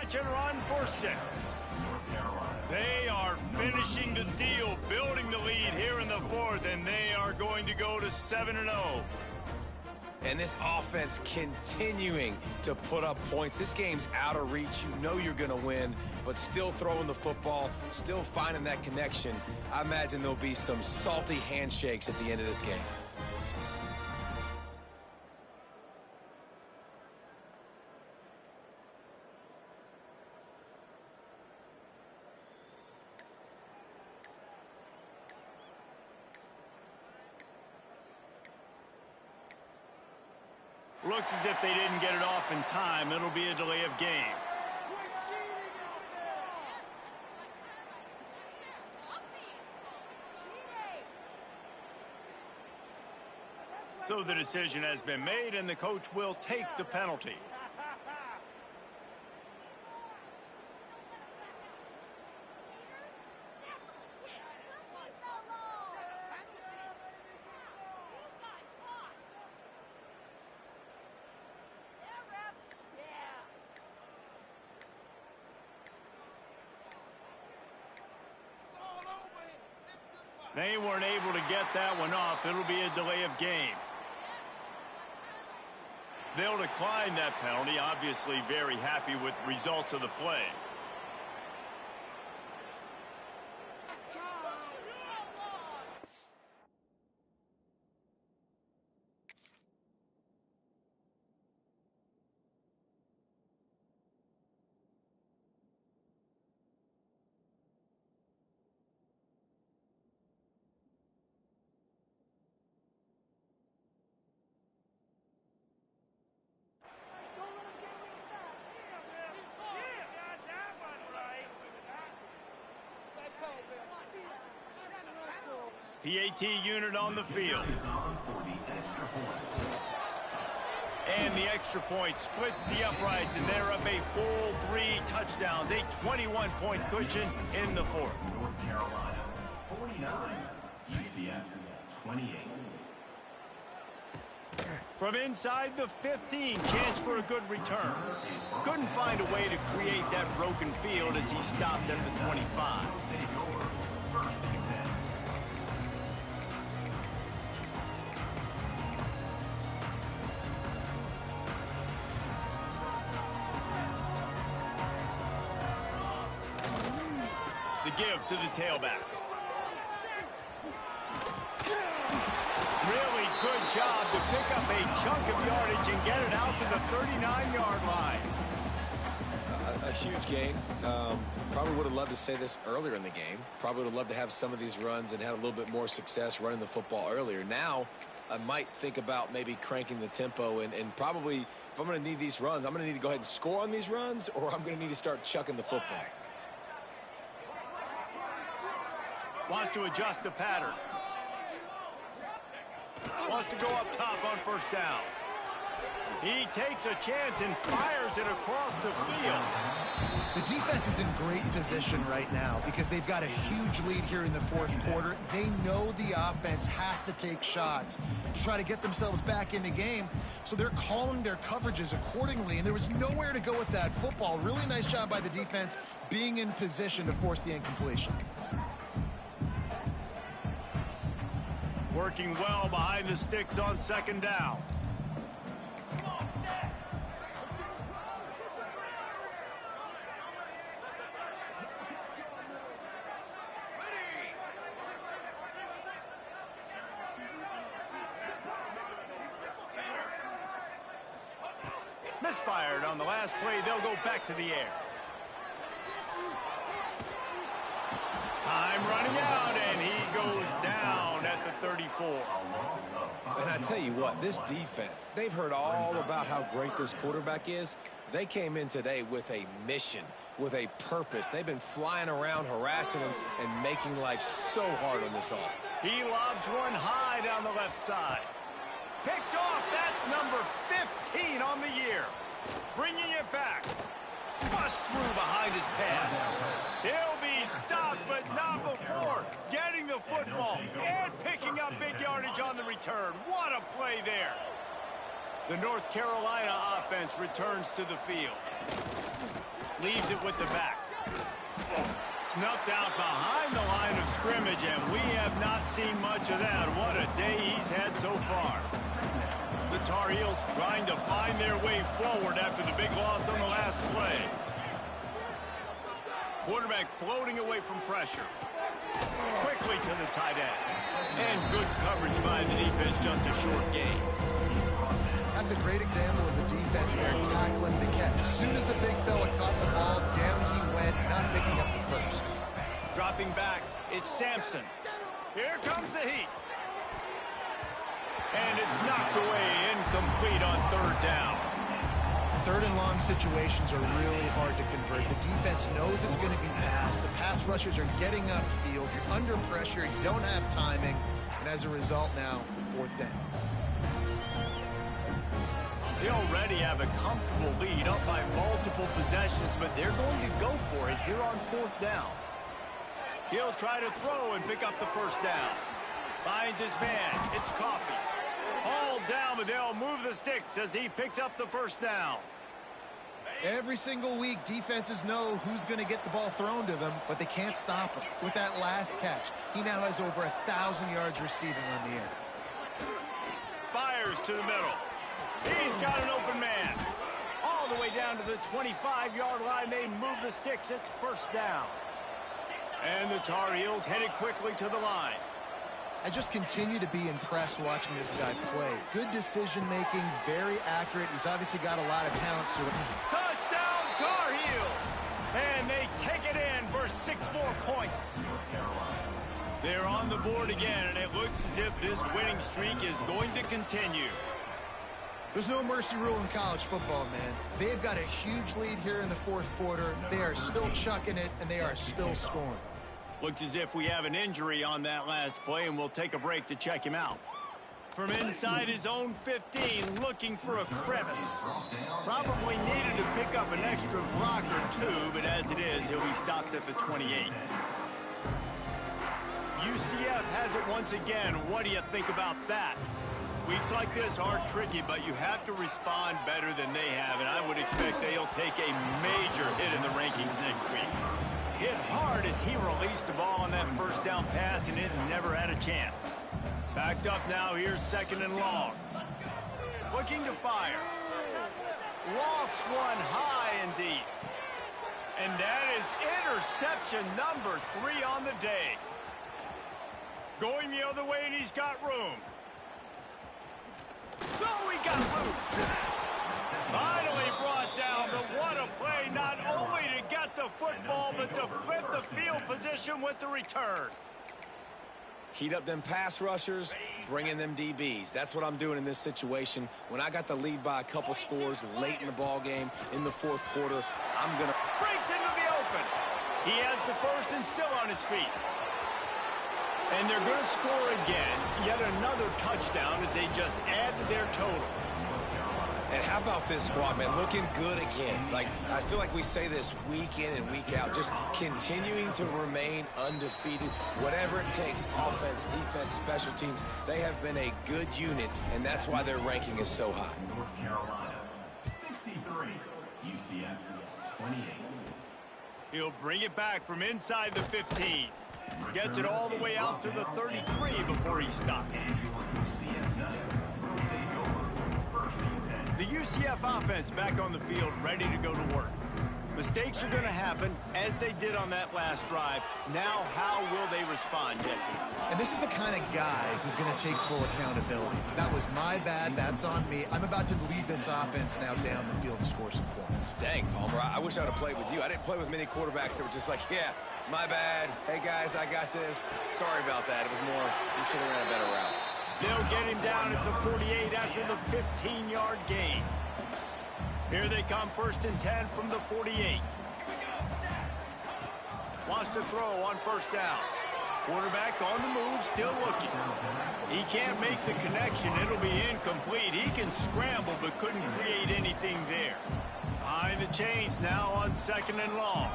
catch and run for 6. They are finishing the deal, building the lead here in the 4th, and they are going to go to 7-0. And this offense continuing to put up points. This game's out of reach. You know you're going to win, but still throwing the football, still finding that connection. I imagine there'll be some salty handshakes at the end of this game. Looks as if they didn't get it off in time. It'll be a delay of game. So the decision has been made, and the coach will take the penalty. They weren't able to get that one off. It'll be a delay of game. They'll decline that penalty. Obviously very happy with the results of the play. PAT unit on the field. And the extra point splits the uprights, and they're up a full 3 touchdowns, a 21-point cushion in the 4th. North Carolina 49, UCF 28. From inside the 15, chance for a good return. Couldn't find a way to create that broken field as he stopped at the 25. The give to the tailback. Really good job to pick up a chunk of yardage and get it out to the 39-yard line. A huge gain. Probably would have loved to say this earlier in the game. Probably would have loved to have some of these runs and had a little bit more success running the football earlier. Now, I might think about maybe cranking the tempo and probably, if I'm going to need these runs, I'm going to need to go ahead and score on these runs, or I'm going to need to start chucking the football. Wants to adjust the pattern. Wants to go up top on first down. He takes a chance and fires it across the field. The defense is in great position right now because they've got a huge lead here in the 4th quarter. They know the offense has to take shots to try to get themselves back in the game, so they're calling their coverages accordingly, and there was nowhere to go with that football. Really nice job by the defense being in position to force the incompletion. Working well behind the sticks on second down. Misfired on the last play. They'll go back to the air. Time running out, and he goes down at the 34. And I tell you what, this defense, they've heard all about how great this quarterback is. They came in today with a mission, with a purpose. They've been flying around, harassing him, and making life so hard on this offense. He lobs one high down the left side. Picked off. That's number 15 on the year. Bringing it back. Bust through behind his pad. He'll be stopped, but not before getting the football and picking up big yardage on the return. What a play there. The North Carolina offense returns to the field. Leaves it with the back. Snuffed out behind the line of scrimmage, and we have not seen much of that. What a day he's had so far. The Tar Heels trying to find their way forward after the big loss on the last play. Quarterback floating away from pressure. Quickly to the tight end. And good coverage by the defense, just a short gain. That's a great example of the defense there tackling the catch. As soon as the big fella caught the ball, down he went, not picking up the first. Dropping back, it's Sampson. Here comes the heat. And it's knocked away, incomplete on third down. Third and long situations are really hard to convert. The defense knows it's going to be passed. The pass rushers are getting upfield. You're under pressure. You don't have timing. And as a result now, fourth down. They already have a comfortable lead up by multiple possessions, but they're going to go for it here on fourth down. He'll try to throw and pick up the first down. Finds his man. It's Coffee. Hauled down, but they'll move the sticks as he picks up the first down. Every single week, defenses know who's going to get the ball thrown to them, but they can't stop him. With that last catch, he now has over 1,000 yards receiving on the air. Fires to the middle. He's got an open man. All the way down to the 25-yard line. They move the sticks. It's first down. And the Tar Heels headed quickly to the line. I just continue to be impressed watching this guy play. Good decision-making, very accurate. He's obviously got a lot of talent. So touchdown, Tar Heels! And they take it in for 6 more points. They're on the board again, and it looks as if this winning streak is going to continue. There's no mercy rule in college football, man. They've got a huge lead here in the fourth quarter. They are still chucking it, and they are still scoring. Looks as if we have an injury on that last play, and we'll take a break to check him out. From inside his own 15, looking for a crevice. Probably needed to pick up an extra block or two, but as it is, he'll be stopped at the 28. UCF has it once again. What do you think about that? Weeks like this are tricky, but you have to respond better than they have, and I would expect they'll take a major hit in the rankings next week. Hit hard as he released the ball on that first down pass, and it never had a chance. Backed up now, here's second and long. Looking to fire. Lofts one high and deep. And that is interception number 3 on the day. Going the other way, and he's got room. Oh, he got loose. Finally brought down, but what a play, not only to get the football, but to flip the field position with the return. Heat up them pass rushers, bring in them DBs. That's what I'm doing in this situation. When I got the lead by a couple scores late in the ball game, in the fourth quarter, I'm going to... Breaks into the open. He has the first and still on his feet. And they're going to score again, yet another touchdown as they just add to their total. And how about this squad, man? Looking good again. Like, I feel like we say this week in and week out, just continuing to remain undefeated. Whatever it takes, offense, defense, special teams, they have been a good unit, and that's why their ranking is so high. North Carolina, 63. UCF, 28. He'll bring it back from inside the 15. Gets it all the way out to the 33 before he stopped. The UCF offense back on the field, ready to go to work. Mistakes are going to happen, as they did on that last drive. Now, how will they respond, Jesse? And this is the kind of guy who's going to take full accountability. That was my bad. That's on me. I'm about to lead this offense now down the field and score some points. Dang, Palmer, I wish I would have played with you. I didn't play with many quarterbacks that were just like, yeah, my bad. Hey, guys, I got this. Sorry about that. It was more, we should have ran a better route. They'll get him down at the 48 after the 15-yard gain. Here they come, first and 10 from the 48. Wants to throw on first down. Quarterback on the move, still looking. He can't make the connection. It'll be incomplete. He can scramble, but couldn't create anything there. Behind the chains now on second and long.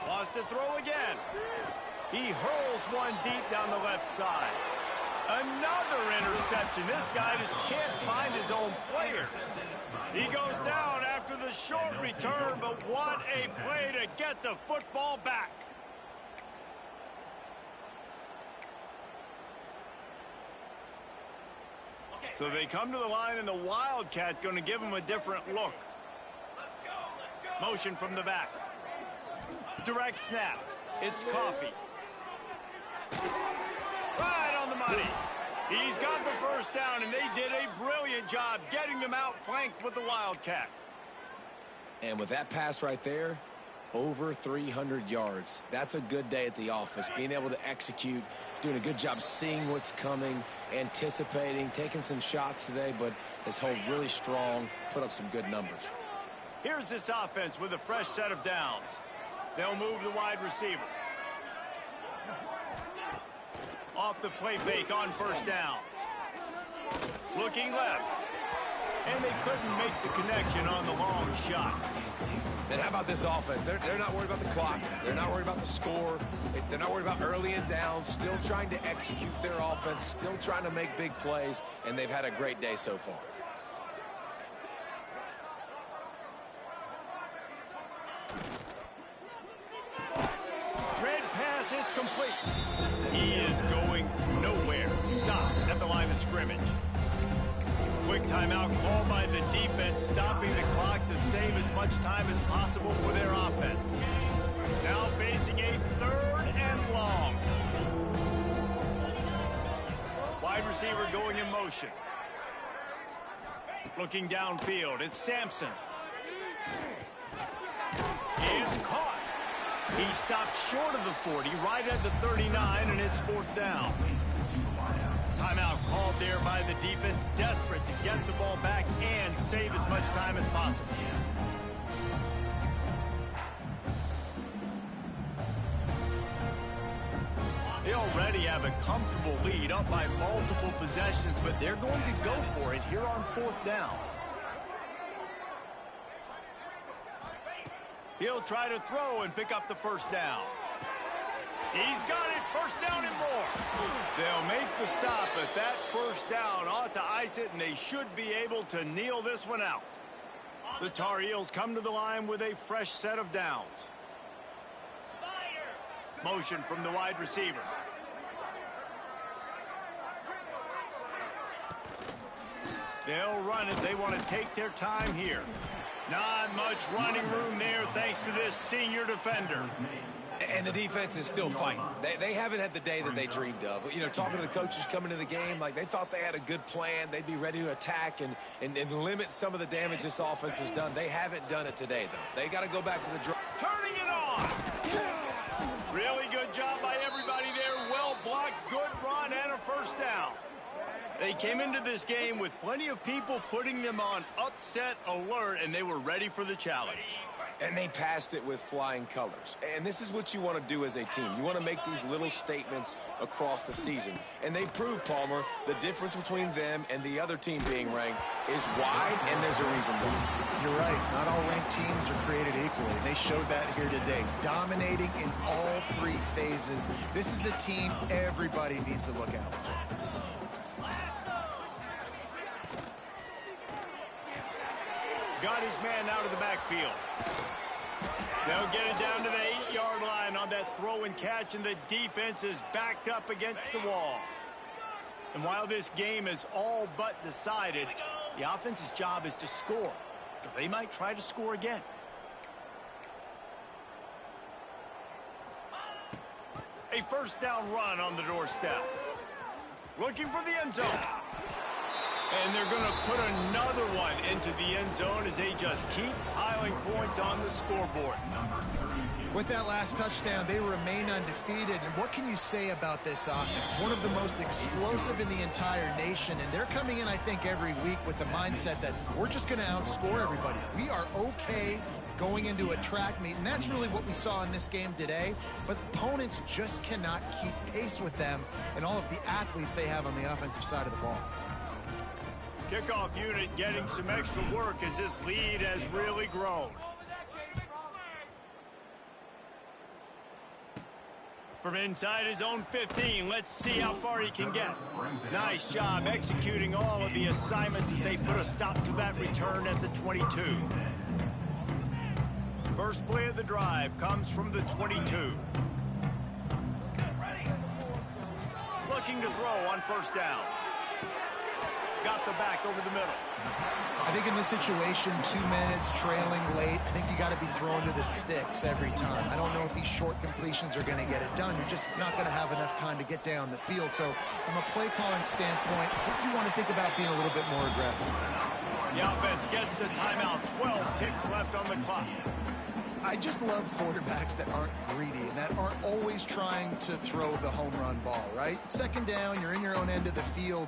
Wants to throw again. He hurls one deep down the left side. Another interception. This guy just can't find his own players. He goes down after the short return, but what a play to get the football back. So they come to the line, and the Wildcat going to give him a different look. Motion from the back. Direct snap. It's Coffee. Right on the money. He's got the first down, and they did a brilliant job getting them outflanked with the Wildcat. And with that pass right there, over 300 yards. That's a good day at the office, being able to execute, doing a good job seeing what's coming, anticipating, taking some shots today, but has held really strong, put up some good numbers. Here's this offense with a fresh set of downs. They'll move the wide receiver. Off the play fake on first down. Looking left. And they couldn't make the connection on the long shot. And how about this offense? They're not worried about the clock. They're not worried about the score. They're not worried about early and down. Still trying to execute their offense. Still trying to make big plays. And they've had a great day so far. Red pass, it's complete. He is going nowhere. Stop at the line of scrimmage. Quick timeout called by the defense, stopping the clock to save as much time as possible for their offense. Now facing a 3rd and long. Wide receiver going in motion. Looking downfield, it's Sampson. It's caught. He stopped short of the 40, right at the 39, and it's 4th down. Timeout called there by the defense, desperate to get the ball back and save as much time as possible. They already have a comfortable lead, up by multiple possessions, but they're going to go for it here on 4th down. He'll try to throw and pick up the first down. He's got it, first down and more. They'll make the stop, but that first down ought to ice it, and they should be able to kneel this one out. The Tar Heels come to the line with a fresh set of downs. Motion from the wide receiver. They'll run it. They want to take their time here. Not much running room there thanks to this senior defender. And the defense is still fighting. They haven't had the day that they dreamed of. You know, talking to the coaches coming to the game, like they thought they had a good plan. They'd be ready to attack and limit some of the damage this offense has done. They haven't done it today, though. They got to go back to the drive. Turning it on. Really good job by everybody there. Well blocked, good run, and a first down. They came into this game with plenty of people putting them on upset alert, and they were ready for the challenge. And they passed it with flying colors. And this is what you want to do as a team. You want to make these little statements across the season. And they proved, Palmer, the difference between them and the other team being ranked is wide, and there's a reason why. You're right. Not all ranked teams are created equally. And they showed that here today. Dominating in all 3 phases. This is a team everybody needs to look out for. Got his man out of the backfield. They'll get it down to the 8-yard line on that throw and catch, and the defense is backed up against the wall. And while this game is all but decided, the offense's job is to score. So they might try to score again. A first down run on the doorstep. Looking for the end zone. And they're going to put another one into the end zone as they just keep piling points on the scoreboard. With that last touchdown, they remain undefeated. And what can you say about this offense? One of the most explosive in the entire nation. And they're coming in, I think, every week with the mindset that we're just going to outscore everybody. We are okay going into a track meet. And that's really what we saw in this game today. But opponents just cannot keep pace with them and all of the athletes they have on the offensive side of the ball. Kickoff unit getting some extra work as this lead has really grown. From inside his own 15, let's see how far he can get. Nice job executing all of the assignments as they put a stop to that return at the 22. First play of the drive comes from the 22. Looking to throw on first down. Got the back over the middle. I think in this situation, 2 minutes, trailing late, I think you got to be thrown to the sticks every time. I don't know if these short completions are going to get it done. You're just not going to have enough time to get down the field. So from a play calling standpoint, I think you want to think about being a little bit more aggressive. The offense gets the timeout. 12 ticks left on the clock. I just love quarterbacks that aren't greedy and that aren't always trying to throw the home run ball, right? Second down, you're in your own end of the field.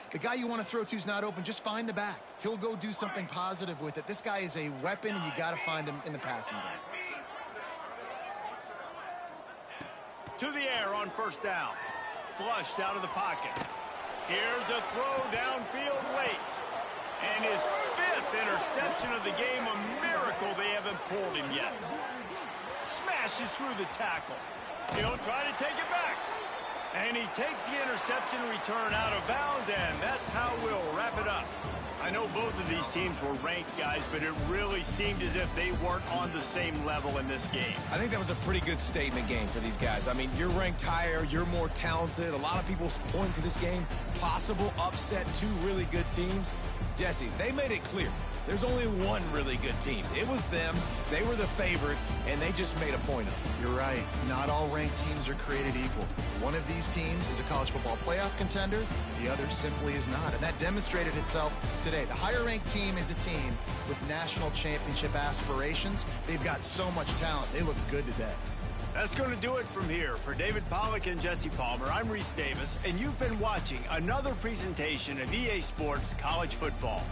The guy you want to throw to is not open. Just find the back. He'll go do something positive with it. This guy is a weapon, and you got to find him in the passing game. To the air on first down. Flushed out of the pocket. Here's a throw downfield late. And his 5th interception of the game. A miracle they haven't pulled him yet. Smashes through the tackle. He'll try to take it back. And he takes the interception return out of bounds, and that's how we'll wrap it up. I know both of these teams were ranked, guys, but it really seemed as if they weren't on the same level in this game. I think that was a pretty good statement game for these guys. I mean, you're ranked higher, you're more talented. A lot of people point to this game, possible upset, 2 really good teams. Jesse, they made it clear. There's only one really good team. It was them. They were the favorite, and they just made a point of it. You're right. Not all ranked teams are created equal. One of these teams is a college football playoff contender. The other simply is not, and that demonstrated itself today. The higher-ranked team is a team with national championship aspirations. They've got so much talent. They look good today. That's going to do it from here. For David Pollack and Jesse Palmer, I'm Reese Davis, and you've been watching another presentation of EA Sports College Football.